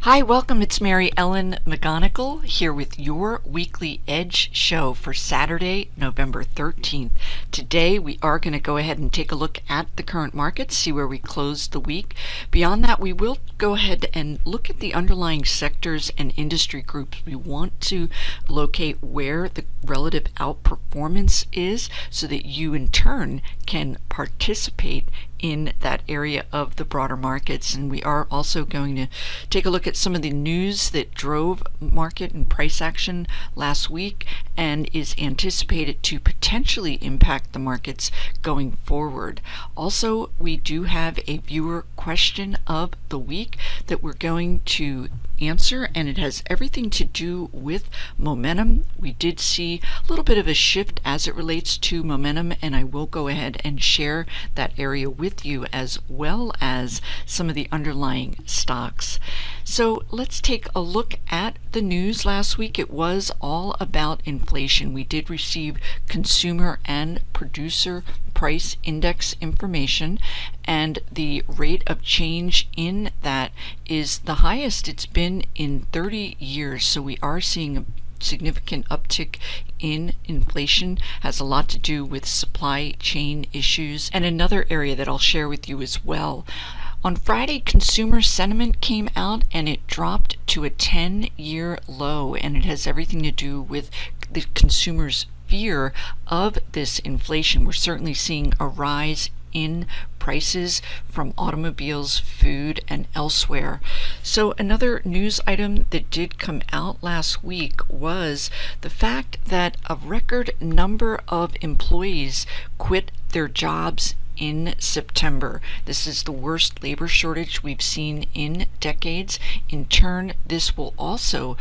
Hi, welcome. It's Mary Ellen McGonigal here with your weekly Edge show for Saturday, November 13th. Today we are going to go ahead and take a look at the current markets, see where we closed the week. Beyond that, we will go ahead and look at the underlying sectors and industry groups. We want to locate where the relative outperformance is so that you in turn can participate in that area of the broader markets. And we are also going to take a look at some of the news that drove market and price action last week and is anticipated to potentially impact the markets going forward. Also, we do have a viewer question of the week that we're going to answer, and it has everything to do with momentum. We did see a little bit of a shift as it relates to momentum, and I will go ahead and share that area with you as well as some of the underlying stocks. So let's take a look at the news last week. It was all about inflation. We did receive consumer and producer price index information, and the rate of change in that is the highest it's been in 30 years. So we are seeing a significant uptick in inflation. Has a lot to do with supply chain issues, and another area that I'll share with you as well. On Friday, consumer sentiment came out and it dropped to a 10-year low, and it has everything to do with the consumers' fear of this inflation. We're certainly seeing a rise in prices from automobiles, food, and elsewhere. So another news item that did come out last week was the fact that a record number of employees quit their jobs in September. This is the worst labor shortage we've seen in decades. In turn, this will also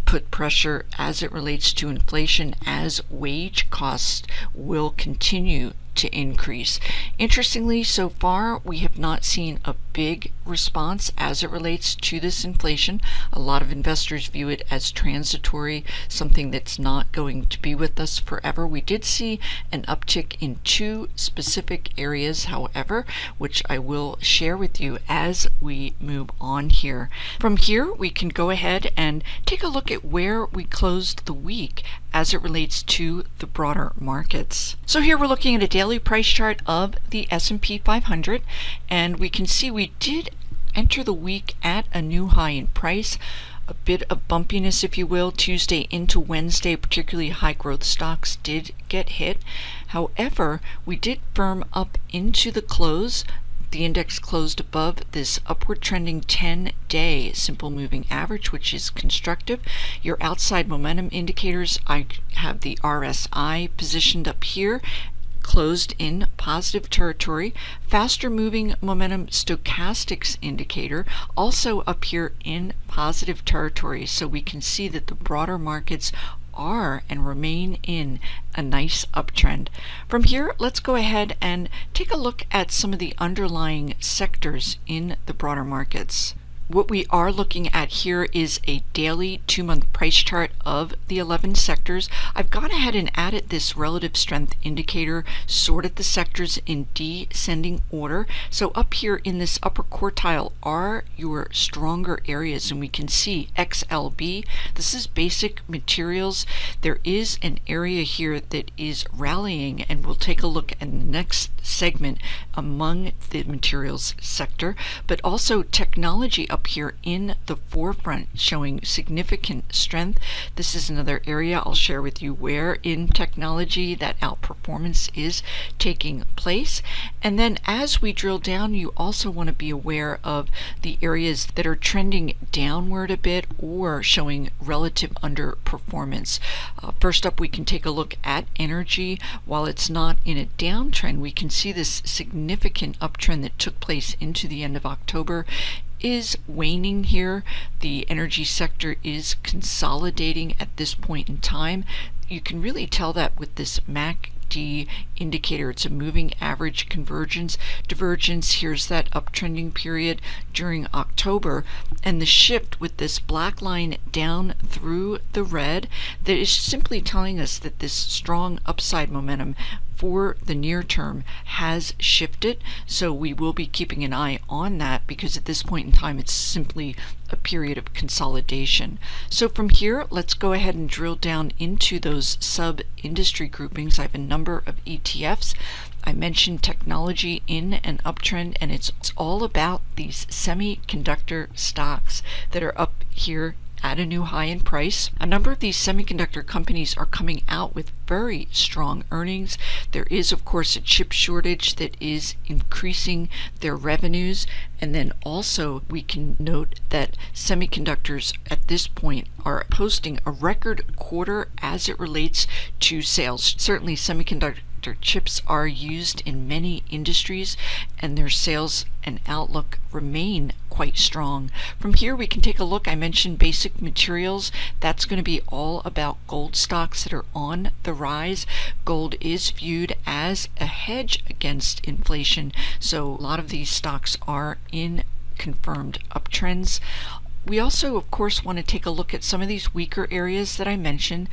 put pressure as it relates to inflation as wage costs will continue to increase. Interestingly, so far we have not seen a big response as it relates to this inflation. A lot of investors view it as transitory, something that's not going to be with us forever. We did see an uptick in two specific areas, however, which I will share with you as we move on here. From here, we can go ahead and take a look at where we closed the week as it relates to the broader markets. So here we're looking at a daily price chart of the S&P 500, and we can see we did enter the week at a new high in price. A bit of bumpiness, if you will, Tuesday into Wednesday, particularly high growth stocks did get hit. However, we did firm up into the close. The index closed above this upward trending 10-day simple moving average, which is constructive. Your outside momentum indicators, I have the RSI positioned up here, closed in positive territory. Faster moving momentum stochastics indicator also up here in positive territory. So we can see that the broader markets are and remain in a nice uptrend. From here, let's go ahead and take a look at some of the underlying sectors in the broader markets. What we are looking at here is a daily 2-month price chart of the 11 sectors. I've gone ahead and added this relative strength indicator, sorted the sectors in descending order. So up here in this upper quartile are your stronger areas, and we can see XLB. This is basic materials. There is an area here that is rallying, and we'll take a look at the next segment among the materials sector, but also technology up here in the forefront showing significant strength. This is another area I'll share with you where in technology that outperformance is taking place. And then as we drill down, you also want to be aware of the areas that are trending downward a bit or showing relative underperformance. First up, we can take a look at energy. While it's not in a downtrend, we can see this significant uptrend that took place into the end of October is waning here. The energy sector is consolidating at this point in time. You can really tell that with this MACD indicator. It's a moving average convergence, divergence. Here's that uptrending period during October, and the shift with this black line down through the red that is simply telling us that this strong upside momentum for the near term has shifted, so we will be keeping an eye on that because at this point in time it's simply a period of consolidation. So from here, let's go ahead and drill down into those sub-industry groupings. I have a number of ETFs. I mentioned technology in an uptrend, and it's all about these semiconductor stocks that are up here at a new high in price. A number of these semiconductor companies are coming out with very strong earnings. There is, of course, a chip shortage that is increasing their revenues. And then also we can note that semiconductors at this point are posting a record quarter as it relates to sales. Certainly semiconductor chips are used in many industries, and their sales and outlook remain quite strong. From here we can take a look. I mentioned basic materials. That's going to be all about gold stocks that are on the rise. Gold is viewed as a hedge against inflation, so a lot of these stocks are in confirmed uptrends. We also, of course, want to take a look at some of these weaker areas that I mentioned.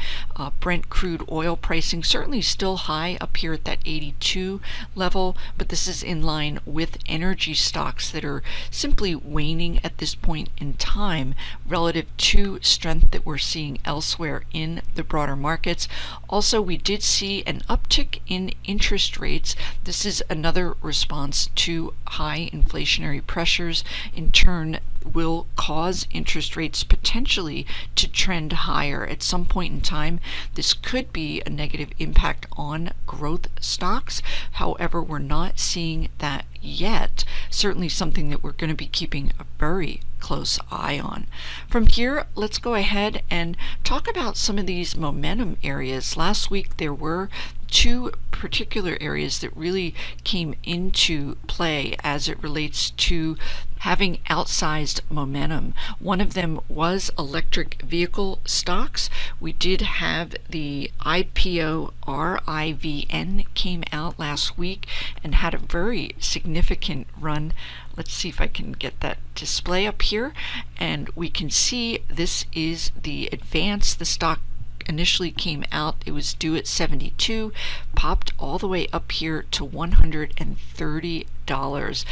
Brent crude oil pricing certainly still high up here at that 82 level, but this is in line with energy stocks that are simply waning at this point in time relative to strength that we're seeing elsewhere in the broader markets. Also, we did see an uptick in interest rates. This is another response to high inflationary pressures. In turn, will cause interest rates potentially to trend higher at some point in time. This could be a negative impact on growth stocks. However, we're not seeing that yet. Certainly something that we're going to be keeping a very close eye on. From here, let's go ahead and talk about some of these momentum areas. Last week there were two particular areas that really came into play as it relates to having outsized momentum. One of them was electric vehicle stocks. We did have the IPO Rivian came out last week and had a very significant run. Let's see if I can get that display up here, and we can see this is the advance. The stock initially came out, it was due at 72, popped all the way up here to $130.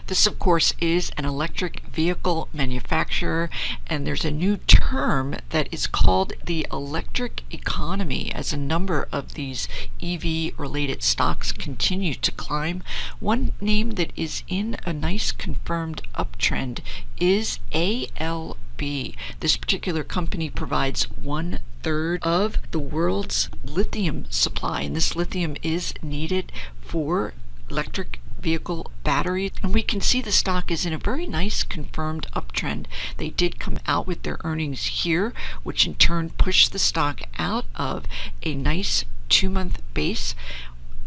This, of course, is an electric vehicle manufacturer, and there's a new term that is called the electric economy as a number of these EV-related stocks continue to climb. One name that is in a nice confirmed uptrend is ALB. This particular company provides 1/3 of the world's lithium supply, and this lithium is needed for electric vehicle batteries, and we can see the stock is in a very nice confirmed uptrend. They did come out with their earnings here, which in turn pushed the stock out of a nice 2-month base.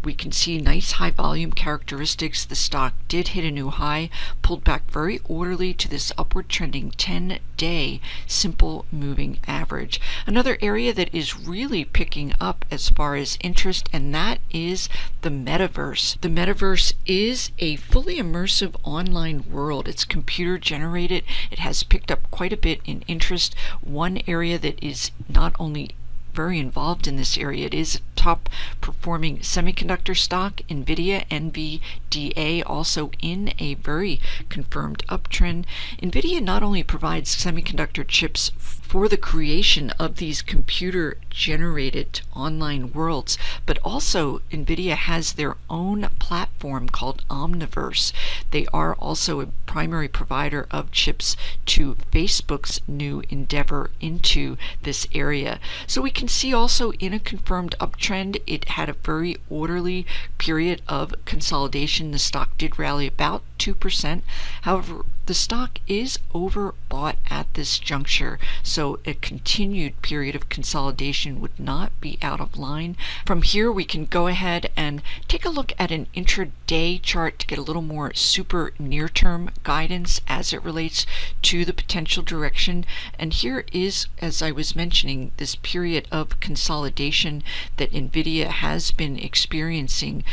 We can see nice high volume characteristics. The stock did hit a new high, pulled back very orderly to this upward trending 10-day simple moving average. Another area that is really picking up as far as interest, and that is the metaverse. The metaverse is a fully immersive online world. It's computer generated. It has picked up quite a bit in interest. One area that is not only very involved in this area, it is a top performing semiconductor stock, NVIDIA, NVDA, also in a very confirmed uptrend. NVIDIA not only provides semiconductor chips for the creation of these computer generated online worlds, but also NVIDIA has their own platform called Omniverse. They are also a primary provider of chips to Facebook's new endeavor into this area. So we can see also in a confirmed uptrend, it had a very orderly period of consolidation. The stock did rally about 2%. However, the stock is overbought at this juncture, so a continued period of consolidation would not be out of line. From here, we can go ahead and take a look at an intraday chart to get a little more super near-term guidance as it relates to the potential direction. And here is, as I was mentioning, this period of consolidation that NVIDIA has been experiencing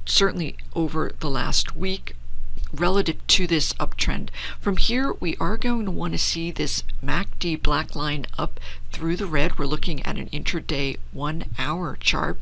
certainly over the last week relative to this uptrend. From here, we are going to want to see this MACD black line up through the red. We're looking at an intraday 1-hour chart.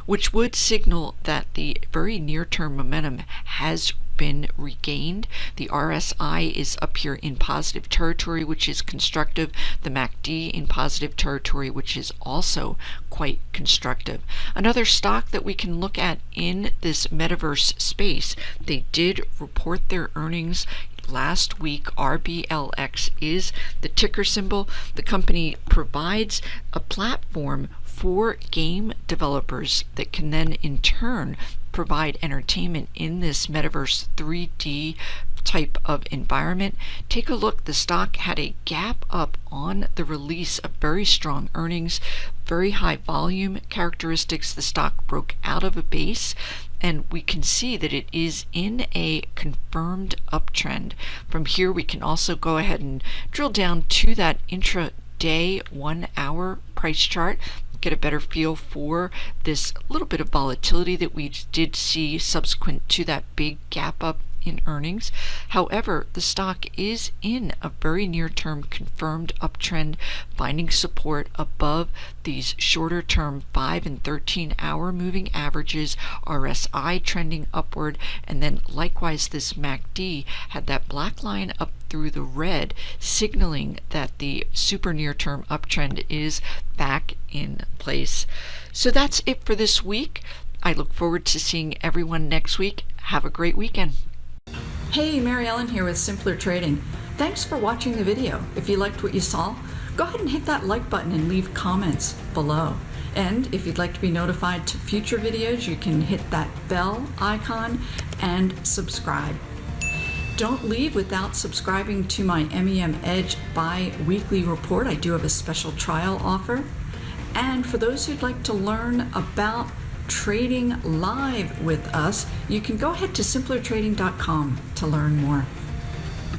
which would signal that the very near-term momentum has been regained. The RSI is up here in positive territory, which is constructive. The MACD in positive territory, which is also quite constructive. Another stock that we can look at in this metaverse space, they did report their earnings last week. RBLX is the ticker symbol. The company provides a platform for game developers that can then in turn provide entertainment in this metaverse 3D type of environment. Take a look. The stock had a gap up on the release of very strong earnings, very high volume characteristics. The stock broke out of a base, and we can see that it is in a confirmed uptrend. From here, we can also go ahead and drill down to that intraday 1 hour price chart, get a better feel for this little bit of volatility that we did see subsequent to that big gap up in earnings. However, the stock is in a very near-term confirmed uptrend, finding support above these shorter-term 5 and 13-hour moving averages, RSI trending upward, and then likewise this MACD had that black line up through the red, signaling that the super near-term uptrend is back in place. So that's it for this week. I look forward to seeing everyone next week. Have a great weekend. Hey, Mary Ellen here with Simpler Trading. Thanks for watching the video. If you liked what you saw, go ahead and hit that like button and leave comments below. And if you'd like to be notified to future videos, you can hit that bell icon and subscribe. Don't leave without subscribing to my MEM Edge bi-weekly report. I do have a special trial offer. And for those who'd like to learn about trading live with us, you can go ahead to simplertrading.com to learn more.